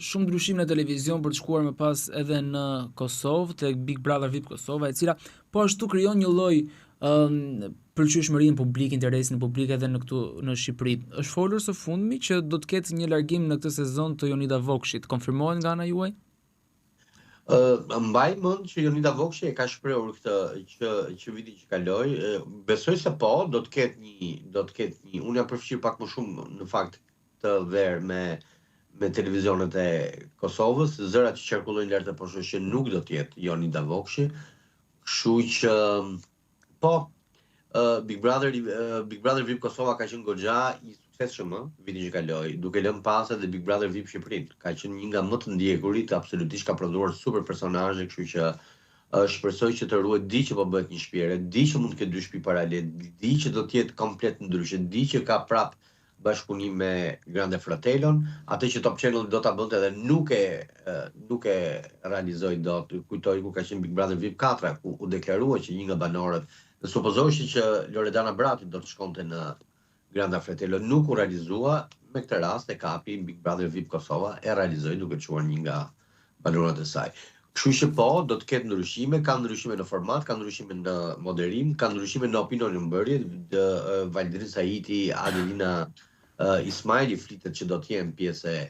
shumë ndryshime në televizion për të shkuar më pas edhe në Kosovë, tek Big Brother VIP Kosova, e cila po ashtu krijon një lloj pëlqyeshmërinë publik, interesin publik edhe në këtu në Shqipëri. Është folur së fundmi që do të ketë një largim në këtë sezon të Jonida Vokshit. Konfirmohet nga ana juaj? Mbaj mend që Jonida Vokshi e ka shprehur këtë që vitin që kaloi, besoj se po, do të ketë një, unë jam përfshirë pak më shumë në fakt të verë me televizionet e Kosovës, zërat që qarkullojnë lart e poshtë që nuk do të jetë Jonida Vokshi, kështu që po Big Brother VIP Kosova ka qenë goxha i suksesshëm vitin që kaloi, duke lënë pas edhe Big Brother VIP Shqipërinë. Ka qenë një nga më të ndjekurit, absolutisht ka prodhuar super personazhe, kështu që shpresoj që të ruhet, di që po bëhet një shpjerë, di që mund të ketë dy shtëpi paralele, di që do të jetë komplet ndryshe, di që ka prap bashkëpunim me Grande Fratellon, atë që Top Channel do ta bënte edhe nuk e realizoi dot. Kujtoj ku ka qenë Big Brother VIP 4, ku u deklarua që një nga banorët, dhe supozohej që Loredana Brati do të shkonte në Grande Fratellon, nuk u realizua. Me këtë rast e kapi Big Brother VIP Kosova, e realizoi duke çuar një nga banorët e saj. Kështu që po, do të ketë ndryshime, ka ndryshime në format, ka ndryshime në moderim, ka ndryshime në opinionin bërje, Valdrin Saiti, Adelina Ismaili flitet që do të jenë pjesë e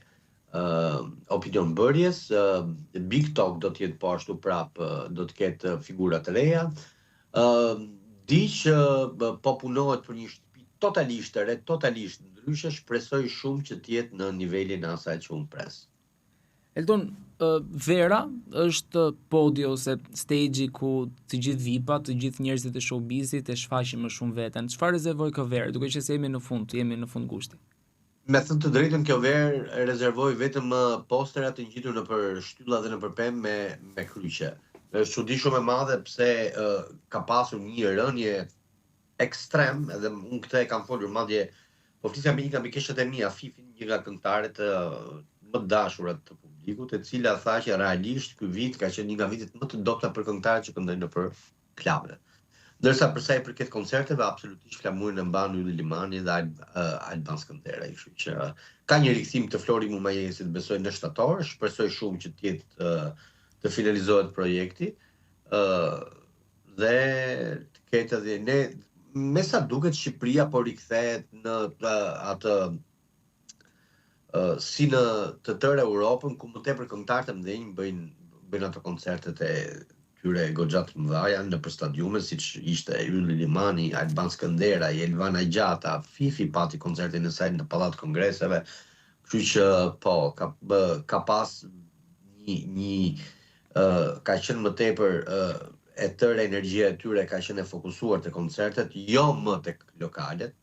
opinion bërjes, Big Talk do të jetë po ashtu prap, do të ketë figura të reja. Di që po punohet për një shtëpi totalisht e re, totalisht ndryshe, shpresoj shumë që të jetë në nivelin e asaj që unë pres. Eldon, Vera është podi ose stage ku të gjithë VIP-at, të gjithë njerëzit e showbizit e shfaqin më shumë veten. Çfarë rezervoi kjo Vera, duke qenë se jemi në fund gushti? Me thënë të drejtën, kjo Verë rezervoi vetëm posterat të ngjitur nëpër shtylla dhe nëpër pemë me kryqe. Është çudi shumë e madhe pse ka pasur një rënje ekstrem, edhe unë këtë e kam folur madje, po flisja me një nga mikeshët e mia, Fifin, një nga këngëtarët më të dashurat të publikut, e cila tha që realisht ky vit ka qenë një nga vitet më të dobta për këngëtarët që këndojnë nëpër klube. Ndërsa për sa i përket koncerteve, absolutisht flamurin e mban Ylli Limani dhe Alban Skënderaj, kështu që ka një rikthim të Flori Mumajesit, besoj në shtator, shpresoj shumë që të finalizohet projekti, dhe të ketë edhe ne, me sa duket Shqipëria po rikthehet në atë si në të tërë Europën, ku më tepër këngëtarët e mëdhenj bëjnë ato koncertet e tyre goxha të mëdha nëpër stadiume, siç ishte Ylli Limani, Alban Skënderaj, Elvana Gjata, Fifi pati koncertin e saj në Pallat Kongreseve, kështu që po ka pas ka qenë më tepër e tërë energjia e tyre ka qenë e fokusuar te koncertet, jo më tek lokalet,